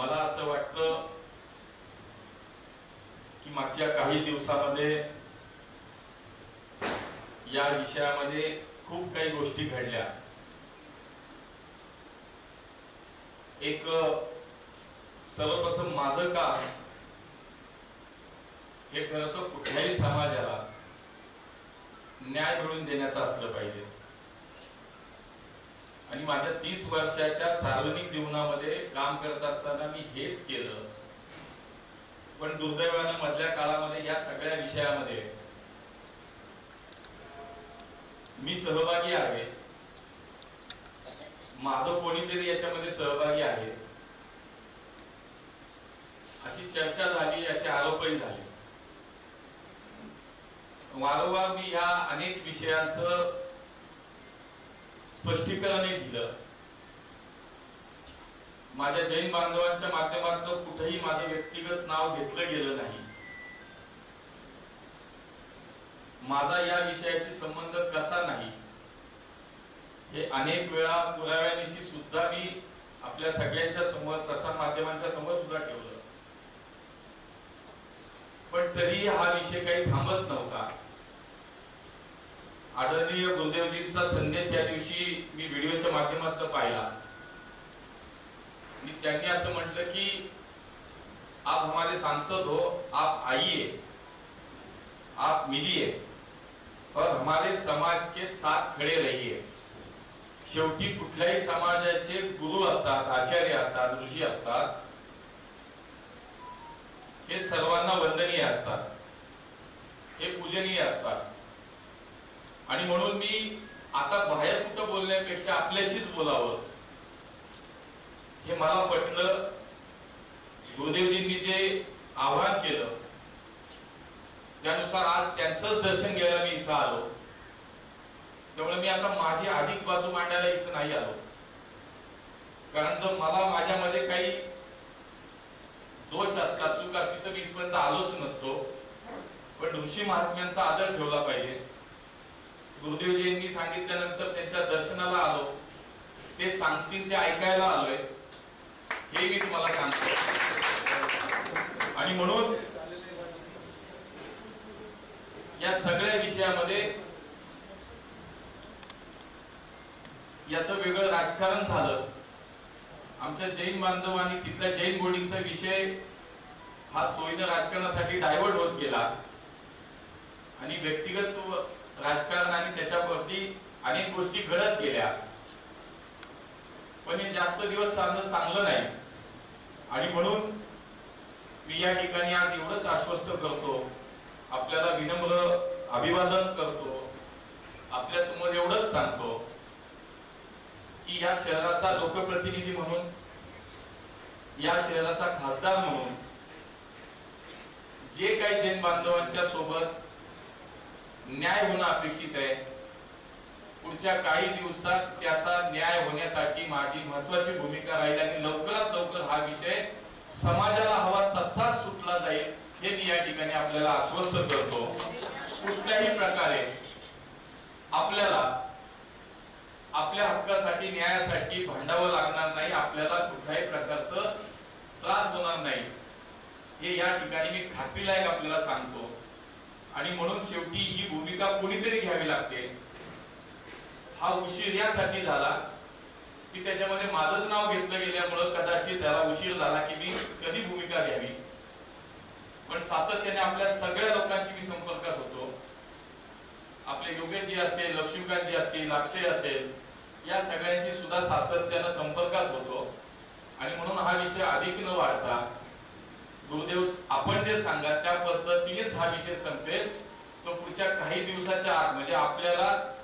मला असं वाटतं की मागच्या काही दिवसामध्ये या विषयामध्ये खूप काही गोष्टी घडल्या। एक सर्वप्रथम माझं काम हे खरं तर कुठल्याही समाजाला न्याय मिळवून देण्याचं असलं पाहिजे आणि माझ्या 30 वर्षाच्या सार्वजनिक जीवनामध्ये काम करत असताना मी हेच केलं। पण दुर्दैवानं मधल्या काळामध्ये या सगळ्या विषयामध्ये मी सहभागी आहे, माझं कोणीतरी याच्यामध्ये सहभागी आहे अशी चर्चा झाली, असे आरोपही झाले। वारंवार मी या अनेक विषयांचं स्पष्टीकरणही दिलं। माझ्या जैन बांधवांच्या माध्यमातून कुठेही माझं व्यक्तिगत नाव घेतलं गेलं नाही। माझा या विषयाशी संबंध कसा नाही हे अनेक वेळा पुराव्यानिशी सुद्धा मी आपल्या सगळ्यांच्या समोर, प्रसार माध्यमांच्या समोर सुद्धा ठेवलं, पण तरी हा विषय काही थांबत नव्हता। आदरणीय गुरुदेवजींचा संदेश त्या दिवशी मी व्हिडिओच्या माध्यमातून पाहिला आणि त्यांनी असं म्हटलं की आप हमारे सांसद हो, आप आइए, आप मिलिए और हमारे समाज के साथ खड़े रहिए। शेवटी कुठल्याही समाजाचे गुरु असतात, आचार्य असतात, ऋषी असतात, हे सर्वांना वंदनीय असतात, हे पूजनीय असतात आणि म्हणून मी आता बाहेर कुठं बोलण्यापेक्षा आपल्याशीच बोलावं हे मला पटलं। गुरुदेवजींनी जे आवाहन केलं त्यानुसार आज त्यांचंच दर्शन घ्यायला मी इथं आलो। त्यामुळे मी आता माझी अधिक बाजू मांडायला इथं नाही आलो, कारण जर मला माझ्यामध्ये काही दोष असतात, चूक असती तर मी इथपर्यंत आलोच नसतो। पण ऋषी महात्म्यांचा आदर ठेवला पाहिजे। गुरुदेवजींनी सांगितल्यानंतर त्यांच्या दर्शनाला आलो, ते सांगतील ते ऐकायला आलोय हे मी तुम्हाला सांगतो। आणि म्हणून या सगळ्या विषयामध्ये याचं वेगळं राजकारण झालं। आमच्या जैन बांधवांनी तिथल्या जैन बोर्डिंगचा विषय हा सोयीनं राजकारणासाठी डायव्हर्ट होत गेला आणि व्यक्तिगत राजकारण आणि त्याच्यावरती अनेक गोष्टी घडत गेल्या, पण हे जास्त दिवस चांगलं नाही। आणि म्हणून मी या ठिकाणी आज एवढंच आश्वस्त करतो, आपल्याला विनम्र अभिवादन करतो, आपल्या समोर एवढंच सांगतो की या शहराचा लोकप्रतिनिधी म्हणून, या शहराचा खासदार म्हणून जे काही जैन बांधवांच्या सोबत न्याय होणं अपेक्षित आहे, पुढच्या काही दिवसात त्याचा न्याय होण्यासाठी माझी महत्वाची भूमिका राहील आणि लवकरात लवकर हा विषय समाजाला हवा तसाच सुटला जाईल हे मी या ठिकाणी आपल्याला आश्वस्त करतो। कुठल्याही प्रकारे आपल्याला आपल्या हक्कासाठी, न्यायासाठी भांडावं लागणार नाही, आपल्याला कुठल्याही प्रकारचं त्रास होणार नाही हे या ठिकाणी मी खात्रीलायक आपल्याला सांगतो। आणि म्हणून शेवटी ही भूमिका कोणीतरी घ्यावी लागते। हा उशीर यासाठी झाला की त्याच्यामध्ये माझंच नाव घेतलं गेल्यामुळे कदाचित त्याला उशीर झाला की मी कधी भूमिका घ्यावी, पण सातत्याने आपल्या सगळ्या लोकांशी मी संपर्कात होतो। आपले योगेशजी असतील, लक्ष्मीकांतजी असतील, अक्षय असेल, या सगळ्यांशी सुद्धा सातत्याने संपर्कात होतो आणि म्हणून हा विषय अधिक न वाढता गुरुदेव आपण जे सांगा त्या पद्धतीनेच हा विषय संपेल। तो पुढच्या काही दिवसाच्या आत, म्हणजे आपल्याला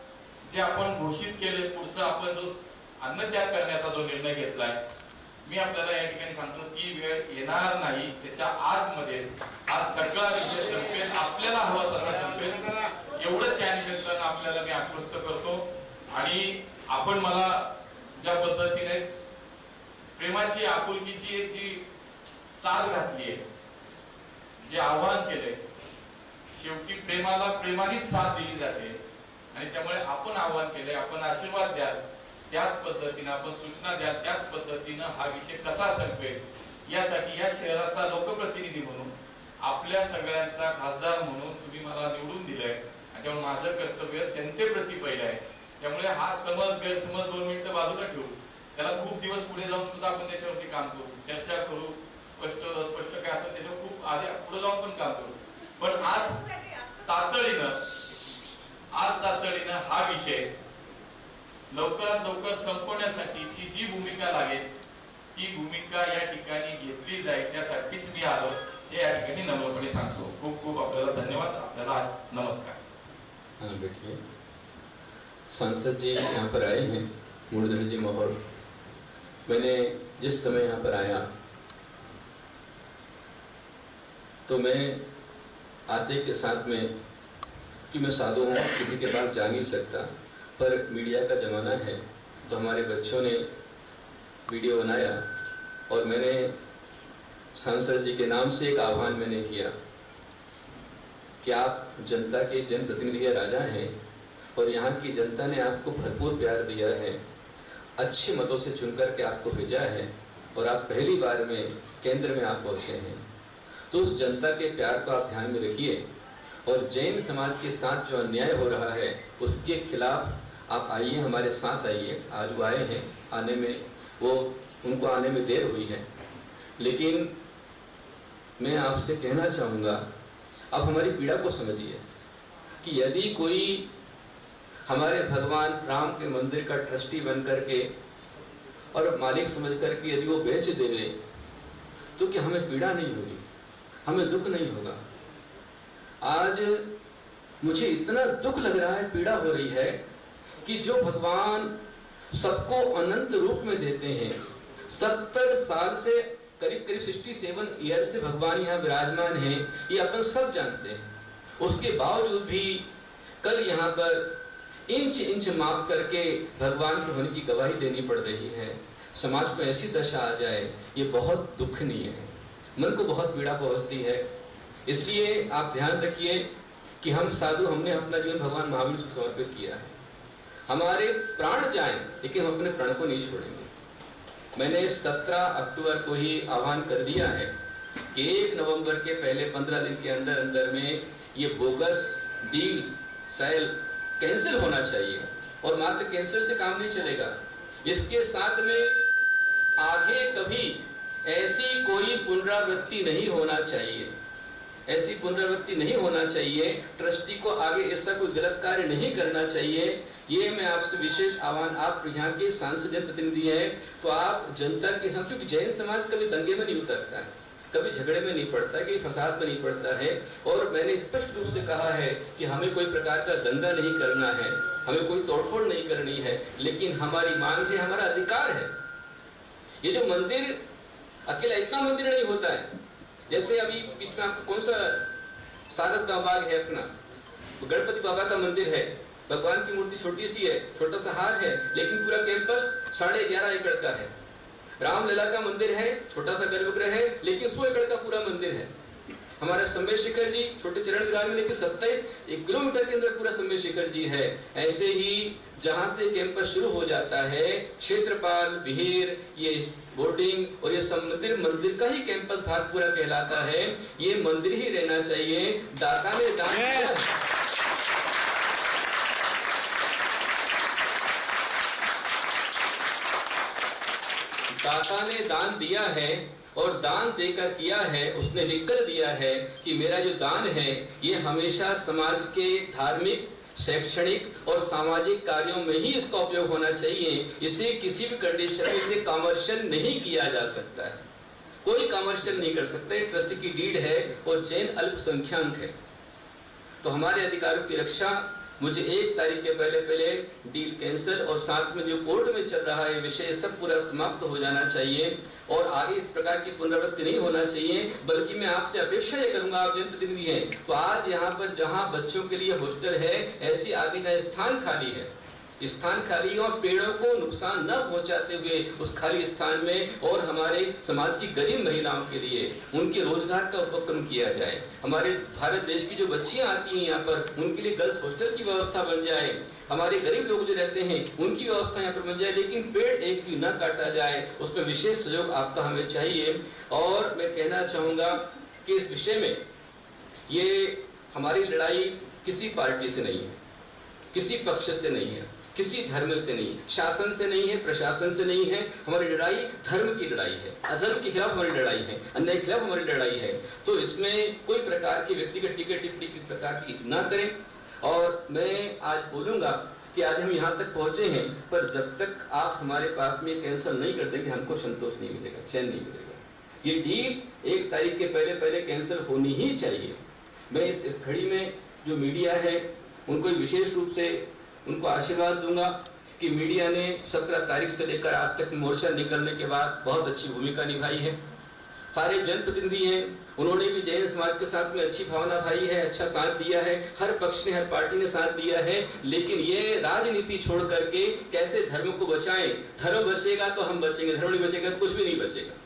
जे आपण घोषित केले, पुढचं आपण जो अन्नत्याग करण्याचा जो निर्णय घेतलाय, मी आपल्याला या ठिकाणी सांगतो ती वेळ येणार नाही, त्याच्या आतमध्येच हा सगळा विषय संपेल, आपल्याला हवा तसा संपेल एवढंच या निमित्तानं आपल्याला मी आश्वस्त करतो। आणि आपण मला ज्या पद्धतीने प्रेमाची, आपुलकीची एक जी साथ घातली आहे, जे आव्हान केले, शेवटी प्रेमाला प्रेमानेच साथ दिली जाते आणि त्यामुळे आपण आव्हान केले, आपण आशीर्वाद द्याल त्याच पद्धतीने, आपण सूचना द्याल त्याच पद्धतीने हा विषय कसा संपेल यासाठी या शहराचा लोकप्रतिनिधी म्हणून आपल्या सगळ्यांचा खासदार म्हणून तुम्ही मला निवडून दिलंय आणि त्यामुळे माझं कर्तव्य जनतेप्रती पहिलं आहे. त्यामुळे हा समज गैरसमज 2 मिनिटं बाजूला ठेवू, त्याला खूप दिवस पुढे जाऊन सुद्धा आपण त्याच्यावरती काम करू, चर्चा करू, स्पष्ट अस्पष्ट काय असेल त्याच्यावर खूप आधी पुढे जाऊन पण काम करू. पण आज तातडीनं हा विषय लवकरात लवकर संपवण्यासाठीची जी भूमिका लागेल ती भूमिका या ठिकाणी घेतली जाईल, त्यासाठीच मी आलो हे या ठिकाणी नम्रपणे सांगतो. खूप खूप आपल्याला धन्यवाद, आपल्याला नमस्कार. हाँ बैठिए. सांसद जी यहाँ पर आए हैं, मुरलीधर जी महोर. मैंने जिस समय यहाँ पर आया तो मैं आते के साथ में कि मैं साधु हूँ, किसी के पास जा नहीं सकता, पर मीडिया का ज़माना है तो हमारे बच्चों ने वीडियो बनाया और मैंने सांसद जी के नाम से एक आह्वान मैंने किया कि आप जनता के जनप्रतिनिधि राजा हैं और यहाँ की जनता ने आपको भरपूर प्यार दिया है, अच्छे मतों से चुन करके आपको भेजा है और आप पहली बार में केंद्र में आप पहुँचे हैं. तो उस जनता के प्यार को आप ध्यान में रखिए और जैन समाज के साथ जो अन्याय हो रहा है उसके खिलाफ आप आइए, हमारे साथ आइए. आज वो आए हैं, आने में उनको आने में देर हुई है, लेकिन मैं आपसे कहना चाहूँगा आप हमारी पीड़ा को समझिए कि यदि कोई हमारे भगवान राम के मंदिर का ट्रस्टी बन करके और मालिक समझ करके यदि वो बेच देवे तो कि हमें पीड़ा नहीं होगी, हमें दुख नहीं होगा. आज मुझे इतना दुख लग रहा है, पीड़ा हो रही है कि जो भगवान सबको अनंत रूप में देते हैं, 70 साल से करीब 67 ईयर से भगवान यहाँ विराजमान हैं, ये अपन सब जानते हैं. उसके बावजूद भी कल यहाँ पर इंच इंच माप करके भगवान के होने की गवाही देनी पड़ रही है. समाज को ऐसी दशा आ जाए ये बहुत दुखनीय है, मन को बहुत पीड़ा पहुंचती है. इसलिए आप ध्यान रखिए कि हम साधु, हमने अपना जीवन भगवान महावीर को समर्पित किया है. हमारे प्राण जाएं लेकिन हम अपने प्राण को नहीं छोड़ेंगे. मैंने 17 अक्टूबर को ही आह्वान कर दिया है कि 1 नवंबर के पहले 15 दिन के अंदर अंदर में ये बोगस डील सेल कैंसिल होना चाहिए. और मात्र कैंसिल से काम नहीं चलेगा, इसके साथ में आगे कभी ऐसी कोई पुनरावृत्ति नहीं होना चाहिए, ऐसी पुनरावृत्ति नहीं होना चाहिए. ट्रस्टी को आगे ऐसा कोई गलत कार्य नहीं करना चाहिए. ये मैं आपसे विशेष आह्वान, आप यहाँ के सांसद प्रतिनिधि हैं तो आप जनता के साथ, क्योंकि जैन समाज कभी दंगे में नहीं उतरता है, कभी झगड़े में नहीं पड़ता है, कभी फसाद में नहीं पड़ता है. और मैंने स्पष्ट रूप से कहा है कि हमें कोई प्रकार का दंगा नहीं करना है, हमें कोई तोड़फोड़ नहीं करनी है, लेकिन हमारी मांग है, हमारा अधिकार है. ये जो मंदिर अकेला इतना मंदिर नहीं होता है. जैसे अभी बीच में आपको कौन सा सारस का बाग है अपना, तो गणपति बाबा का मंदिर है, भगवान की मूर्ति छोटी सी है, छोटा सा हार है, लेकिन पूरा कैंपस 11.5 एकड़ का है. रामलला का मंदिर है, छोटा सा गर्भगृह है, लेकिन 100 एकड़ का पूरा मंदिर है. हमारा संबय शेखर जी छोटे चरण विहार में, लेकिन 27 किलोमीटर के अंदर पूरा संबय शेखर जी है. ऐसे ही जहां से कैंपस शुरू हो जाता है, क्षेत्रपाल, विहीर, ये बोर्डिंग और ये सब मंदिर का ही कैंपस भाग पूरा कहलाता है. ये मंदिर ही रहना चाहिए. दाता ने दान दाता ने दान दिया है और दान देकर किया है, उसने लिखकर दिया है कि मेरा जो दान है ये हमेशा समाज के धार्मिक, शैक्षणिक और सामाजिक कार्यों में ही इसका उपयोग होना चाहिए. इसे किसी भी कंडीशन में इसे कमर्शियल नहीं किया जा सकता है, कोई कमर्शियल नहीं कर सकता. ट्रस्ट की डीड है और जैन अल्पसंख्यक है, तो हमारे अधिकारों की रक्षा मुझे 1 तारीख के पहले डील कैंसिल और साथ में जो कोर्ट में चल रहा है विषय सब पूरा समाप्त हो जाना चाहिए और आगे इस प्रकार की पुनरावृत्ति नहीं होना चाहिए. बल्कि मैं आपसे अपेक्षा ये करूंगा, आप जनप्रतिनिधि हैं तो आज यहाँ पर जहाँ बच्चों के लिए हॉस्टल है, ऐसी आगे जहाँ स्थान खाली है स्थान खाली और पेड़ों को नुकसान न पहुंचाते हुए उस खाली स्थान में और हमारे समाज की गरीब महिलाओं के लिए उनके रोजगार का उपक्रम किया जाए। हमारे भारत देश की जो बच्चियां आती हैं यहाँ पर उनके लिए गर्ल्स हॉस्टल की व्यवस्था बन जाए। हमारे गरीब लोग जो रहते हैं उनकी व्यवस्था यहाँ पर बन जाए, लेकिन पेड़ एक भी न काटा जाए। उसमें विशेष सहयोग आपका हमें चाहिए। और मैं कहना चाहूंगा कि इस विषय में ये हमारी लड़ाई किसी पार्टी से नहीं है, किसी पक्ष से नहीं है, किसी धर्म से नहीं है, शासन से नहीं है, प्रशासन से नहीं है। हमारी लड़ाई धर्म की लड़ाई है, अधर्म के खिलाफ हमारी लड़ाई है, अन्याय के खिलाफ हमारी लड़ाई है। तो इसमें कोई प्रकार की व्यक्तिगत टिकट टिप्पणी की प्रकार की ना करें। और मैं आज बोलूंगा कि आज हम यहाँ तक पहुंचे हैं, पर जब तक आप हमारे पास में कैंसिल नहीं कर देंगे हमको संतोष नहीं मिलेगा, चैन नहीं मिलेगा। ये डील 1 तारीख के पहले कैंसिल होनी ही चाहिए। मैं इस घड़ी में जो मीडिया है उनको विशेष रूप से उनको आशीर्वाद दूंगा कि मीडिया ने 17 तारीख से लेकर आज तक मोर्चा निकलने के बाद बहुत अच्छी भूमिका निभाई है। सारे जनप्रतिनिधि हैं, उन्होंने भी जैन समाज के साथ में अच्छी भावना भाई है, अच्छा साथ दिया है। हर पक्ष ने, हर पार्टी ने साथ दिया है। लेकिन ये राजनीति छोड़ करके कैसे धर्म को बचाएं। धर्म बचेगा तो हम बचेंगे, धर्म नहीं बचेगा तो कुछ भी नहीं बचेगा।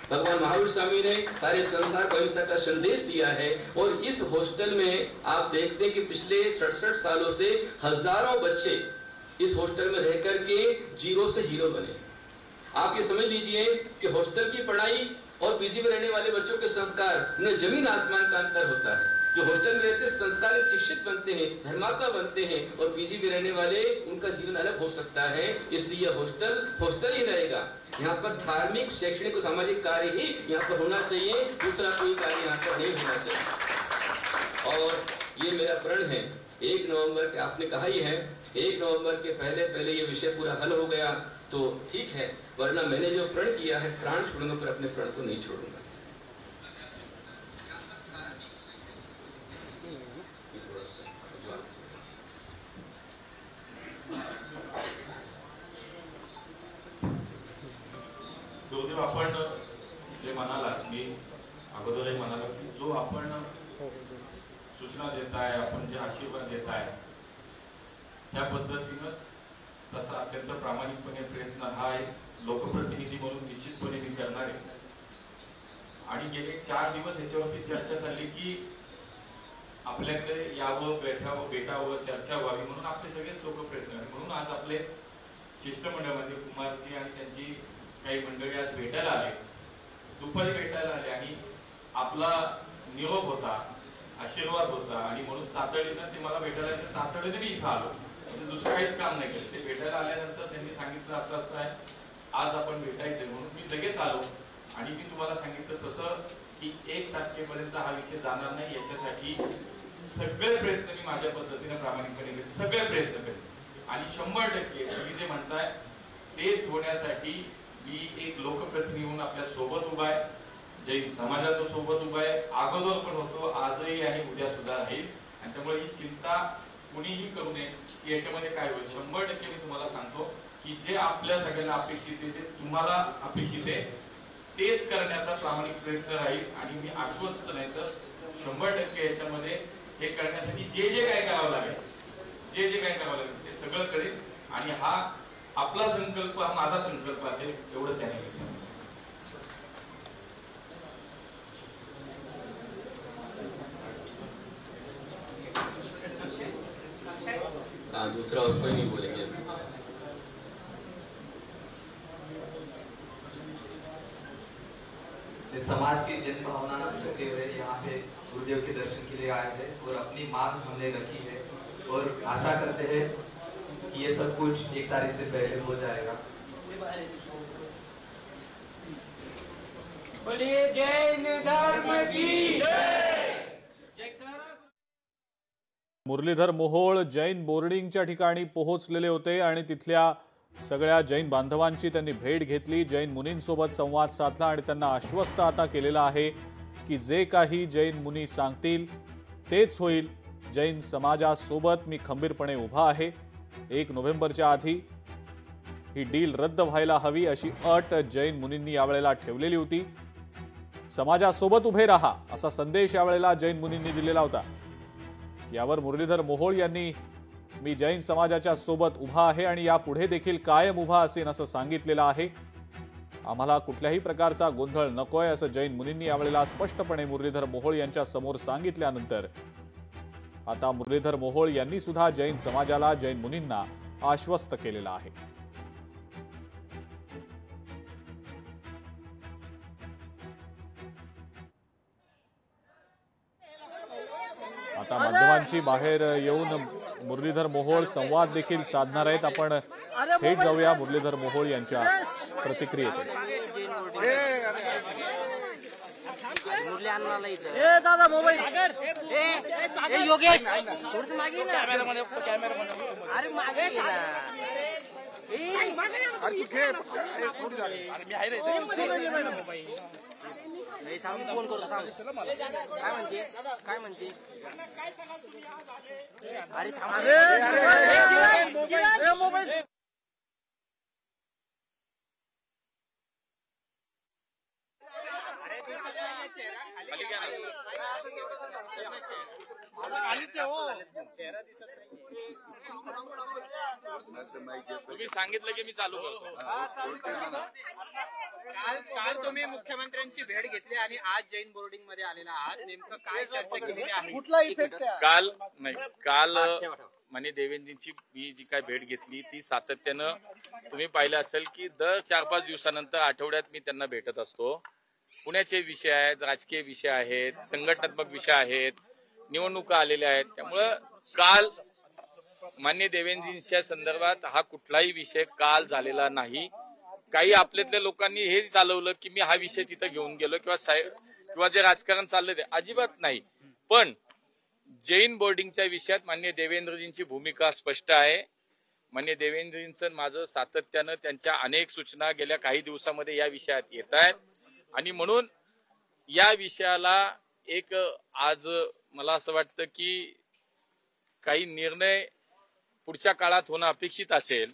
भगवान महावीर स्वामी ने सारे संसार को अहिंसा का संदेश दिया है। और इस हॉस्टल में आप देखते हैं कि पिछले 67 सालों से हजारों बच्चे इस हॉस्टल में रह करके जीरो से हीरो बने। आप ये समझ लीजिए कि हॉस्टल की पढ़ाई और पीजी में रहने वाले बच्चों के संस्कार में जमीन आसमान का अंतर होता है। जो हॉस्टल में रहते संस्कार शिक्षित बनते हैं, धर्मात्मा बनते हैं, और पीजी में रहने वाले उनका जीवन अलग हो सकता है। इसलिए हॉस्टल ही रहेगा। यहाँ पर धार्मिक, शैक्षणिक और सामाजिक कार्य ही यहाँ पर होना चाहिए, दूसरा कोई कार्य यहाँ पर नहीं होना चाहिए। और ये मेरा प्रण है 1 नवंबर के, आपने कहा ही है 1 नवंबर के पहले ये विषय पूरा हल हो गया तो ठीक है, वरना मैंने जो प्रण किया है प्राण छोड़ूंगा पर अपने प्रण को नहीं छोड़ूंगा। गुरुदेव, आपण जे म्हणाला, मी अगोदरही म्हणालो की जो आपण सूचना देताय, आपण जे आशीर्वाद देताय त्या पद्धतीनंच तसा अत्यंत प्रामाणिकपणे प्रयत्न हा लोकप्रतिनिधी म्हणून निश्चितपणे मी करणार आहे। आणि गेले 4 दिवस याच्यावरती चर्चा चालली की आपल्याकडे यावं, भेटावं, चर्चा व्हावी म्हणून आपले सगळेच लोक प्रयत्न आहेत। म्हणून आज आपले शिष्टमंडळ म्हणजे कुमारजी आणि त्यांची काही मंडळी आज भेटायला आले, दुपारी भेटायला आले आणि आपला निरोप होता, आशीर्वाद होता आणि म्हणून तातडीनं ते मला भेटायला, तातडीने मी इथं आलो, म्हणजे दुसरं काहीच काम नाही केलं। ते भेटायला आल्यानंतर त्यांनी सांगितलं असं असं आहे, आज आपण भेटायचं, म्हणून मी लगेच आलो। आणि मी तुम्हाला सांगितलं तसं की 1 तारखेपर्यंत हा विषय जाणार नाही, याच्यासाठी सगळे प्रयत्न मी माझ्या पद्धतीने प्रामाणिकपणे केले, सगळे प्रयत्न केले। आणि 100% तुम्ही जे म्हणताय तेच होण्यासाठी मी एक लोकप्रतिनिधी म्हणून आपल्या सोबत उभा आहे, जैन समाजाच्या सोबत उभा आहे, अगोदर पण होतो, आजही आणि उद्या सुद्धा राहील। आणि त्यामुळे ही चिंता कुणीही करू नये की याच्यामध्ये काय होईल। 100% मी तुम्हाला सांगतो की जे आपल्या सगळ्यांना अपेक्षित आहे, जे तुम्हाला अपेक्षित आहे, तेच करण्याचा प्रामाणिक प्रयत्न राहील। आणि मी आश्वस्त नाही तर 100% याच्यामध्ये हे करण्यासाठी जे काय करावं लागेल, जे काय करावं लागेल ते सगळं करेल। आणि हा आपला संकल्प, हा माझा संकल्प असेल, एवढंच आहे। हाँ, दूसरा और कोई नहीं बोलेंगे। समाज की जन भावना रखते हुए यहाँ पे गुरुदेव के दर्शन के लिए आए थे और अपनी मांग हमने रखी है और आशा करते हैं कि ये सब कुछ 1 तारीख से पहले हो जाएगा। बोलिए जैन धर्म की जय। मुरलीधर मोहोळ जैन बोर्डिंगच्या ठिकाणी पोहोचलेले होते आणि तिथल्या सगळ्या जैन बांधवांची त्यांनी भेट घेतली, जैन मुनींसोबत संवाद साधला आणि त्यांना आश्वस्त आता केलेलं आहे की जे काही जैन मुनी सांगतील तेच होईल। जैन समाजासोबत मी खंबीरपणे उभा आहे। 1 नोव्हेंबरच्या आधी ही डील रद्द व्हायला हवी अशी अट जैन मुनींनी यावेळेला ठेवलेली होती। समाजासोबत उभे राहा असा संदेश यावेळेला जैन मुनींनी दिलेला होता। यावर मुरलीधर मोहोळ यांनी मी जैन समाजाच्या सोबत उभा आहे आणि यापुढे देखील कायम उभा असेन असं सांगितलेलं आहे। आम्हाला कुठल्याही प्रकारचा गोंधळ नकोय असं जैन मुनींनी यावेळेला स्पष्टपणे मुरलीधर मोहोळ यांच्या समोर सांगितल्यानंतर आता मुरलीधर मोहोळ यांनी सुद्धा जैन समाजाला, जैन मुनींना आश्वस्त केलेलं आहे। आता माध्यमांची बाहेर येऊन मुरलीधर मोहोळ संवाद देखील साधणार आहेत। आपण थेट जाऊया मुरलीधर मोहोळ यांच्या प्रतिक्रियेकडे। दादा मोबाईल योगेश थोडस मागे ना अरे मागे ना अरे तू घे थोडी झाली अरे मी आहे रे मोबाईल नाही थांब फोन करतो थांब काय म्हणते अरे थांब अरे मोबाईल तुम्ही सांगितलं की मी चालू करतो। काल तुम्ही मुख्यमंत्र्यांची भेट घेतली आणि आज जैन बोर्डिंग मध्ये आलेला आहात, नेमकं काय चर्चा केलेली आहे? कुठला इफेक्ट काल माननीय देवेंद्रजींची मी जी काय भेट घेतली ती सातत्यानं तुम्ही पाहिलं असेल की दर 4-5 दिवसानंतर आठवड्यात मी त्यांना भेटत असतो। पुण्याचे विषय आहेत, राजकीय विषय आहेत, संघटनात्मक विषय आहेत, निवडणुका आलेल्या आहेत। त्यामुळं काल माननीय देवेंद्रजींच्या संदर्भात हा कुठलाही विषय काल झालेला नाही। काही आपल्यातल्या लोकांनी हे चालवलं की मी हा विषय तिथं घेऊन गेलो किंवा जे राजकारण चाललं ते अजिबात नाही। पण जैन बोर्डिंगच्या विषयात माननीय देवेंद्रजींची भूमिका स्पष्ट आहे। माननीय देवेंद्रजींचं माझं सातत्यानं त्यांच्या अनेक सूचना गेल्या काही दिवसामध्ये या विषयात येत आहेत आणि म्हणून या विषयाला एक आज मला असं वाटतं की काही निर्णय पुढच्या काळात होणं अपेक्षित असेल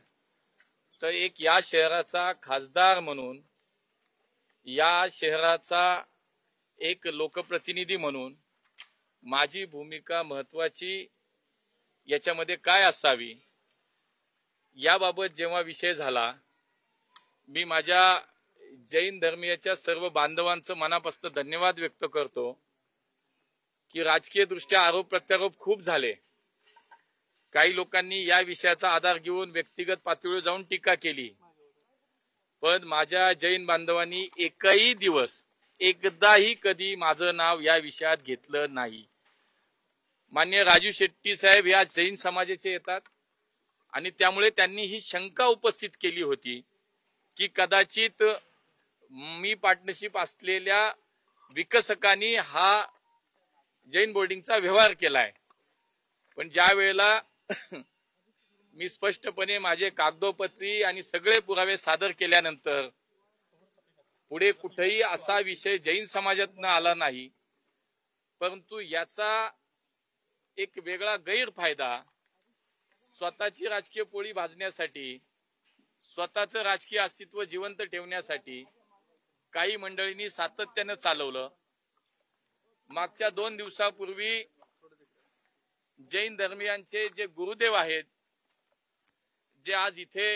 तर एक या शहराचा खासदार म्हणून, या शहराचा एक लोकप्रतिनिधी म्हणून माझी भूमिका महत्वाची याच्यामध्ये काय असावी याबाबत जेव्हा विषय झाला, मी माझ्या जैन धर्मीयाच्या सर्व बांधवांचं मनापासून धन्यवाद व्यक्त करतो की राजकीय दृष्ट्या आरोप प्रत्यारोप खूप झाले। काही लोकांनी या विषयाचा आधार घेऊन व्यक्तिगत पातळीवर जाऊन टीका केली, पण माझ्या जैन बांधवांनी एकही दिवस एकदाही कधी माझं नाव या विषयात घेतलं नाही। माननीय राजू शेट्टी साहेब या जैन समाजाचे येतात आणि त्यामुळे त्यांनी ही शंका उपस्थित केली होती की कदाचित मी पार्टनरशिप असलेल्या विकसकांनी हा जैन बोर्डिंगचा व्यवहार केलाय। पण ज्या वेळेला मी स्पष्टपणे माझे कागदोपत्री आणि सगळे पुरावे सादर केल्यानंतर पुढे कुठेही असा विषय जैन समाजातनं आला नाही, परंतु याचा एक वेगळा गैरफायदा स्वतःची राजकीय पोळी भाजण्यासाठी, स्वतःचं राजकीय अस्तित्व जिवंत ठेवण्यासाठी काही मंडळींनी सातत्यानं चालवलं। मागच्या 2 दिवसापूर्वी जैन धर्मीयांचे जे गुरुदेव आहेत, जे आज इथे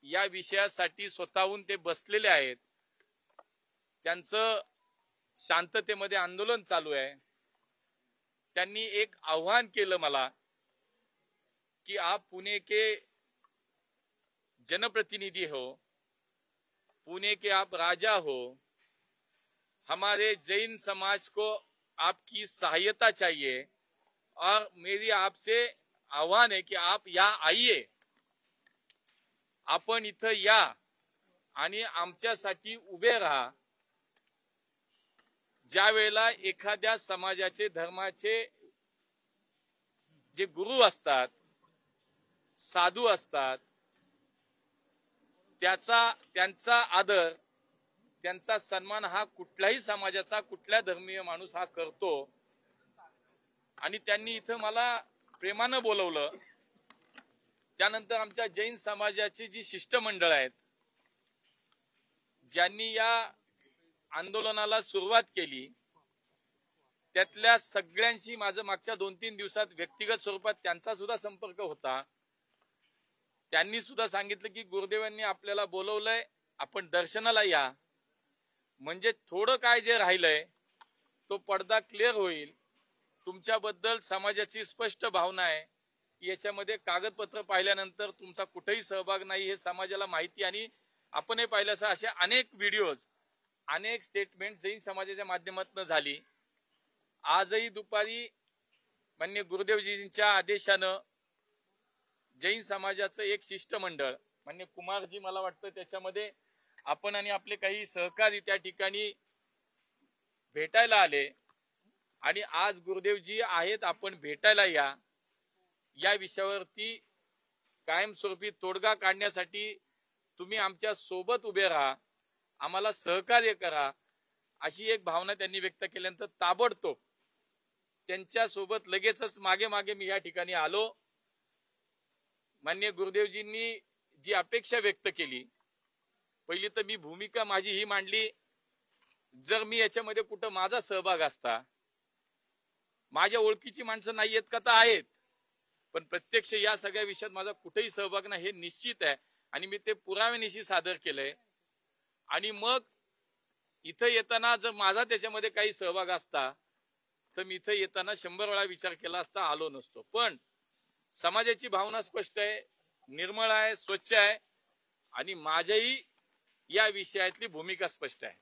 या विषयासाठी स्वतःहून ते बसलेले आहेत, त्यांचं शांततेमध्ये आंदोलन चालू आहे। त्यांनी एक आव्हान केलं मला कि आप पुणे के जनप्रतिनिधि हो, पुणे के आप राजा हो, हमारे जैन समाज को आपकी सहायता चाहिए और मेरी आपसे आह्वान है कि आप यहाँ आइए, आपण इथं या आणि आमच्यासाठी उभे राहा। ज्या वेळेला एखाद्या समाजाचे धर्माचे जे गुरु असतात, साधू असतात, त्यांचा आदर, त्यांचा सन्मान हा कुठल्याही समाजाचा, कुठल्या धर्मीय माणूस हा करतो। आणि त्यांनी इथं मला प्रेमानं बोलवलं। त्यानंतर आमच्या जैन समाजाची जी शिष्टमंडळ आहेत, ज्यांनी या आंदोलनाला सुरुवात केली, त्यातल्या सगळ्यांशी माझं मागच्या 2-3 दिवसात व्यक्तिगत स्वरूपात त्यांचा सुद्धा संपर्क होता. त्यांनी सुद्धा सांगितलं की गुरुदेवांनी आपल्याला बोलवलंय, आपण दर्शनाला या, म्हणजे थोडं काय जे राहिलंय तो पडदा क्लिअर होईल. तुमच्याबद्दल समाजाची स्पष्ट भावना आहे. याच्यामध्ये कागदपत्र पाहिल्यानंतर तुमचा कुठेही सहभाग नाही हे समाजाला माहिती, आणि आपणही पाहिल्यास असे अनेक व्हिडिओज, अनेक स्टेटमेंट जैन समाजाच्या माध्यमातून झाली. आजही दुपारी माननीय गुरुदेवजींच्या आदेशानं जैन समाजाचं एक शिष्टमंडळ, माननीय कुमारजी मला वाटतं त्याच्यामध्ये आपण आणि आपले काही सहकारी त्या ठिकाणी भेटायला आले, आणि आज गुरुदेवजी आहेत, आपण भेटायला या विषयावरती कायमस्वरूपी तोडगा काढण्यासाठी तुम्ही आमच्या सोबत उभे राहा, आम्हाला सहकार्य करा, अशी एक भावना त्यांनी व्यक्त केल्यानंतर ताबडतोब त्यांच्या सोबत लगेचच मागे मागे मी या ठिकाणी आलो. माननीय गुरुदेवजींनी जी अपेक्षा व्यक्त केली, पहिली तर मी भूमिका माझी ही मांडली, जर मी याच्यामध्ये कुठं माझा सहभाग असता, माझ्या ओळखीची माणसं नाही आहेत का, तर आहेत, पण प्रत्यक्ष या सगळ्या विषयात माझा कुठेही सहभाग नाही हे निश्चित आहे, आणि मी ते पुराव्यानिशी सादर केलंय. आणि मग इथं येताना जर माझा त्याच्यामध्ये काही सहभाग असता तर मी इथं येताना 100 वेळा विचार केला असता, आलो नसतो. पण समाजाची भावना स्पष्ट आहे, निर्मळ आहे, स्वच्छ आहे, आणि माझ्याही या विषयातली भूमिका स्पष्ट आहे.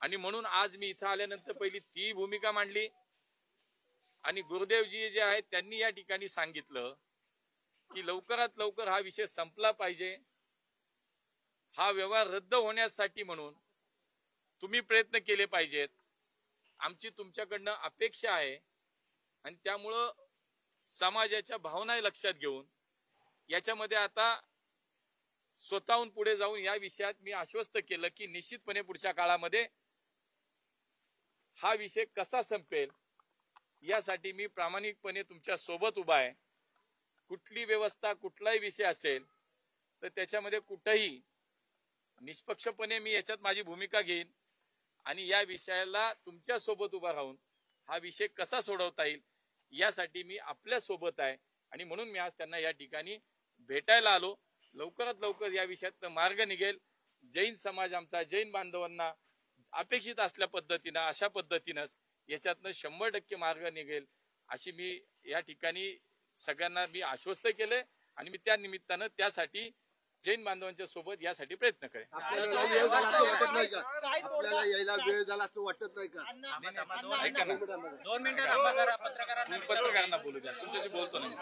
आणि म्हणून आज मी इथं आल्यानंतर पहिली ती भूमिका मांडली, आणि गुरुदेवजी जे आहेत त्यांनी या ठिकाणी सांगितलं की लवकरात लवकर हा विषय संपला पाहिजे, हा व्यवहार रद्द होण्यासाठी म्हणून तुम्ही प्रयत्न केले पाहिजेत, आमची तुमच्याकडनं अपेक्षा आहे. आणि त्यामुळं समाजाच्या भावना लक्षात घेऊन याच्यामध्ये आता स्वतःहून पुढे जाऊन या विषयात मी आश्वस्त केलं की निश्चितपणे पुढच्या काळामध्ये हा विषय कसा संपेल यासाठी मी प्रामाणिकपणे तुमच्या सोबत उभा आहे. कुठली व्यवस्था, कुठलाही विषय असेल तर त्याच्यामध्ये कुठेही निष्पक्षपणे मी याच्यात माझी भूमिका घेईन, आणि या विषयाला तुमच्या सोबत उभा राहून हा विषय कसा सोडवता येईल यासाठी मी आपल्या सोबत आहे. आणि म्हणून मी आज त्यांना या ठिकाणी भेटायला आलो. लवकरात लवकर या विषयात मार्ग निघेल. जैन समाज आमचा, जैन बांधवांना अपेक्षित असल्या पद्धतीनं, अशा पद्धतीनंच याच्यातनं 100% मार्ग निघेल अशी मी या ठिकाणी सगळ्यांना मी आश्वस्त केले, आणि मी त्या निमित्तानं त्यासाठी जैन बांधवांच्या सोबत यासाठी प्रयत्न करेन. आपल्याला यायला वेळ झाला असं वाटत नाही का? ऐका ना, 2 मिनिटं पत्रकारांना बोलू द्या, तुमच्याशी बोलतो नाही.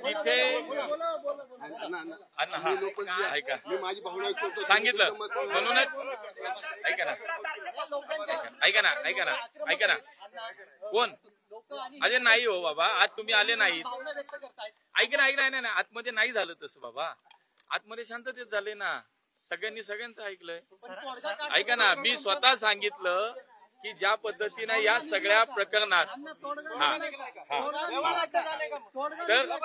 तिथे ऐका, मी माझी भावना सांगितलं म्हणूनच ऐका ना कोण अरे नाही हो बाबा, आज तुम्ही आले नाहीत. ऐका ना, आतमध्ये नाही झालं तसं बाबा, आतमध्ये शांततेत झाले ना, सगळ्यांनी सगळ्यांचं ऐकलंय. ऐका ना, मी स्वतः सांगितलं की ज्या पद्धतीनं या सगळ्या प्रकरणात तर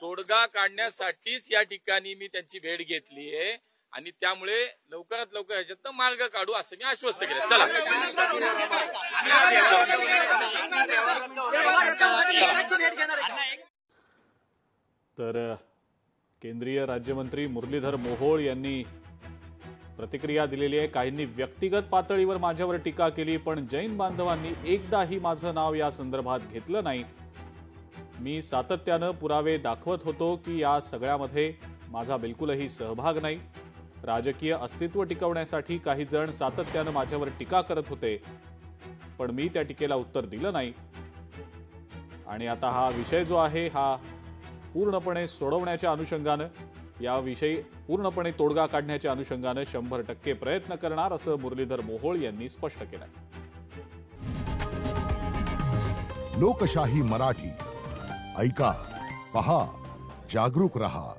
तोडगा काढण्यासाठीच या ठिकाणी मी त्यांची भेट घेतली आहे, आणि त्यामुळे लवकरात लवकर ह्याच्यात मार्ग काढू असं मी आश्वस्त केलं. चला तर केंद्रीय राज्यमंत्री मुरलीधर मोहोळ यांनी प्रतिक्रिया दिलेली आहे. काहींनी व्यक्तिगत पातळीवर माझ्यावर टीका केली, पण जैन बांधवांनी एकदाही माझं नाव या संदर्भात घेतलं नाही. मी सातत्यानं पुरावे दाखवत होतो की या सगळ्यामध्ये माझा बिलकुलही सहभाग नाही. राजकीय अस्तित्व टिकवण्यासाठी काही जण सातत्यानं माझ्यावर टीका करत होते, पण मी त्या टीकेला उत्तर दिलं नाही. आणि आता हा विषय जो आहे हा पूर्णपणे सोडवण्याच्या अनुषंगानं, याविषयी पूर्णपणे तोडगा काढण्याच्या अनुषंगानं 100% प्रयत्न करणार असं मुरलीधर मोहोळ यांनी स्पष्ट केलं. लोकशाही मराठी ऐका, पहा, जागरूक रहा.